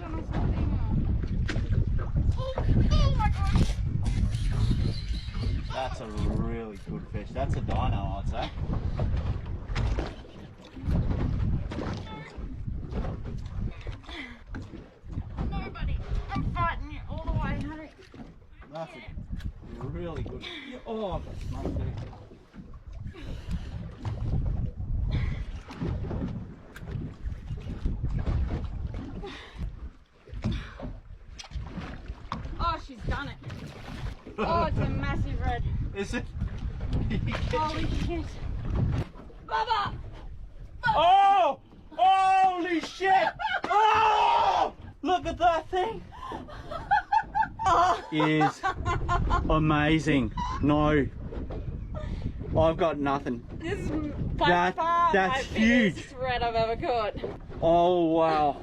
python or something. Oh my gosh. That's a really good fish. That's a dino, I'd say. No, buddy. I'm fighting you all the way, honey. That's a really good. Oh, I've got smoked there. Oh, she's done it. Oh, it's a massive red. Is it? Holy shit. Bubba! Oh! Holy shit! Oh! Look at that thing! Is amazing. No, I've got nothing. This is by far that's my huge. biggest red I've ever caught. Oh wow.